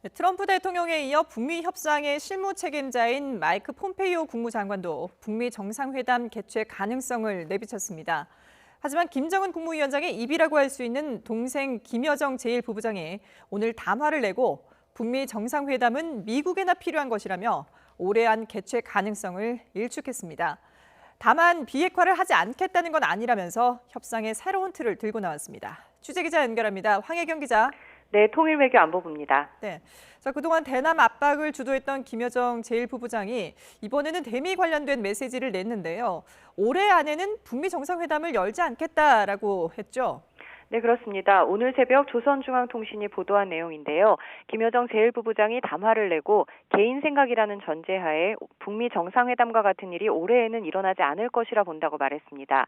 네, 트럼프 대통령에 이어 북미 협상의 실무 책임자인 마이크 폼페이오 국무장관도 북미 정상회담 개최 가능성을 내비쳤습니다. 하지만 김정은 국무위원장의 입이라고 할 수 있는 동생 김여정 제1부부장이 오늘 담화를 내고 북미 정상회담은 미국에나 필요한 것이라며 올해 안 개최 가능성을 일축했습니다. 다만 비핵화를 하지 않겠다는 건 아니라면서 협상의 새로운 틀을 들고 나왔습니다. 취재기자 연결합니다. 황혜경 기자. 네, 통일외교안보부입니다. 네. 자, 그동안 대남 압박을 주도했던 김여정 제1부부장이 이번에는 대미 관련된 메시지를 냈는데요. 올해 안에는 북미 정상회담을 열지 않겠다라고 했죠. 네, 그렇습니다. 오늘 새벽 조선중앙통신이 보도한 내용인데요. 김여정 제1부부장이 담화를 내고 개인 생각이라는 전제하에 북미 정상회담과 같은 일이 올해에는 일어나지 않을 것이라 본다고 말했습니다.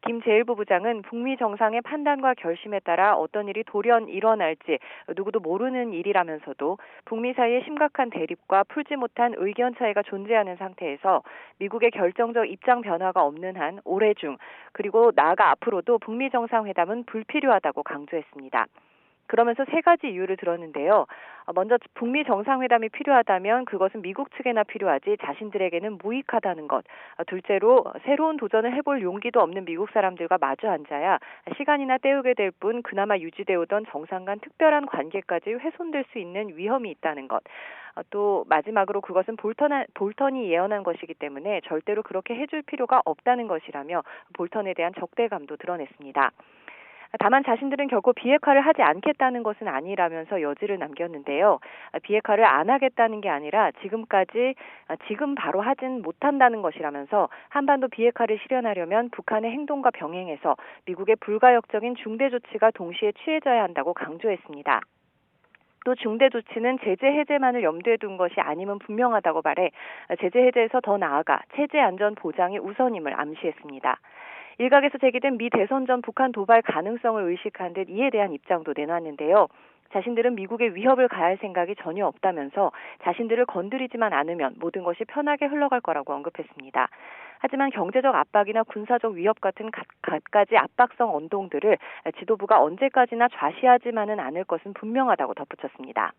김 제1부부장은 북미 정상의 판단과 결심에 따라 어떤 일이 돌연 일어날지 누구도 모르는 일이라면서도 북미 사이의 심각한 대립과 풀지 못한 의견 차이가 존재하는 상태에서 미국의 결정적 입장 변화가 없는 한 올해 중 그리고 나아가 앞으로도 북미 정상회담은 불필요하다고 강조했습니다. 그러면서 세 가지 이유를 들었는데요. 먼저 북미 정상회담이 필요하다면 그것은 미국 측에나 필요하지 자신들에게는 무익하다는 것. 둘째로 새로운 도전을 해볼 용기도 없는 미국 사람들과 마주 앉아야 시간이나 때우게 될 뿐 그나마 유지되어 오던 정상 간 특별한 관계까지 훼손될 수 있는 위험이 있다는 것. 또 마지막으로 그것은 볼턴이 예언한 것이기 때문에 절대로 그렇게 해줄 필요가 없다는 것이라며 볼턴에 대한 적대감도 드러냈습니다. 다만 자신들은 결코 비핵화를 하지 않겠다는 것은 아니라면서 여지를 남겼는데요. 비핵화를 안 하겠다는 게 아니라 지금 바로 하진 못한다는 것이라면서 한반도 비핵화를 실현하려면 북한의 행동과 병행해서 미국의 불가역적인 중대 조치가 동시에 취해져야 한다고 강조했습니다. 또 중대 조치는 제재 해제만을 염두에 둔 것이 아님은 분명하다고 말해 제재 해제에서 더 나아가 체제 안전 보장이 우선임을 암시했습니다. 일각에서 제기된 미 대선 전 북한 도발 가능성을 의식한 듯 이에 대한 입장도 내놨는데요. 자신들은 미국의 위협을 가할 생각이 전혀 없다면서 자신들을 건드리지만 않으면 모든 것이 편하게 흘러갈 거라고 언급했습니다. 하지만 경제적 압박이나 군사적 위협 같은 갖가지 압박성 언동들을 지도부가 언제까지나 좌시하지만은 않을 것은 분명하다고 덧붙였습니다.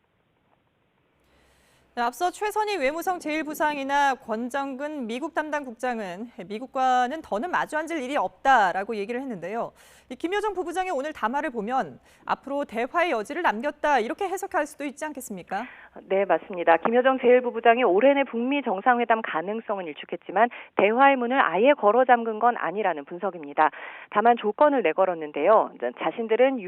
네, 앞서 최선희 외무성 제1부상이나 권정근 미국 담당 국장은 미국과는 더는 마주 앉을 일이 없다라고 얘기를 했는데요. 이 김여정 부부장의 오늘 담화를 보면 앞으로 대화의 여지를 남겼다 이렇게 해석할 수도 있지 않겠습니까? 네, 맞습니다. 김여정 제1부부장이 올해 내 북미 정상회담 가능성은 일축했지만 대화의 문을 아예 걸어 잠근 건 아니라는 분석입니다. 다만 조건을 내걸었는데요. 자신들은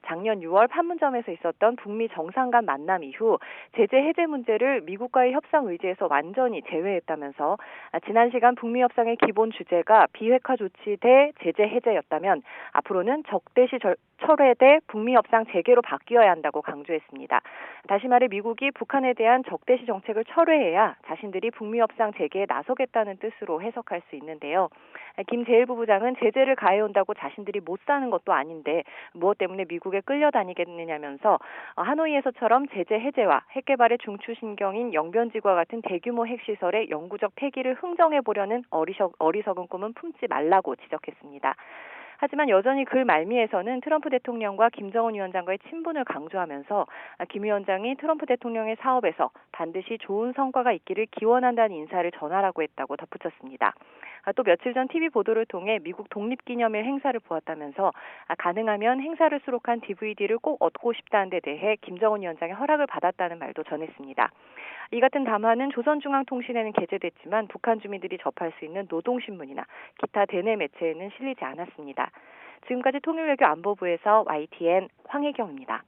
작년 6월 판문점에서 있었던 북미 정상 간 만남 이후 제재 해제 문제를 미국과의 협상 의지에서 완전히 제외했다면서 지난 시간 북미 협상의 기본 주제가 비핵화 조치 대 제재 해제였다면 앞으로는 적대시 철회 대 북미 협상 재개로 바뀌어야 한다고 강조했습니다. 다시 말해 미국이 북한에 대한 적대시 정책을 철회해야 자신들이 북미 협상 재개에 나서겠다는 뜻으로 해석할 수 있는데요. 김 제1부부장은 제재를 가해온다고 자신들이 못 사는 것도 아닌데 무엇 때문에 미국에 끌려다니겠느냐면서 하노이에서처럼 제재 해제와 핵개발의 중추신경인 영변지구와 같은 대규모 핵시설의 영구적 폐기를 흥정해보려는 어리석은 꿈은 품지 말라고 지적했습니다. 하지만 여전히 글 말미에서는 트럼프 대통령과 김정은 위원장과의 친분을 강조하면서 김 위원장이 트럼프 대통령의 사업에서 반드시 좋은 성과가 있기를 기원한다는 인사를 전하라고 했다고 덧붙였습니다. 또 며칠 전 TV 보도를 통해 미국 독립기념일 행사를 보았다면서 가능하면 행사를 수록한 DVD를 꼭 얻고 싶다는 데 대해 김정은 위원장의 허락을 받았다는 말도 전했습니다. 이 같은 담화는 조선중앙통신에는 게재됐지만 북한 주민들이 접할 수 있는 노동신문이나 기타 대내 매체에는 실리지 않았습니다. 지금까지 통일외교안보부에서 YTN 황혜경입니다.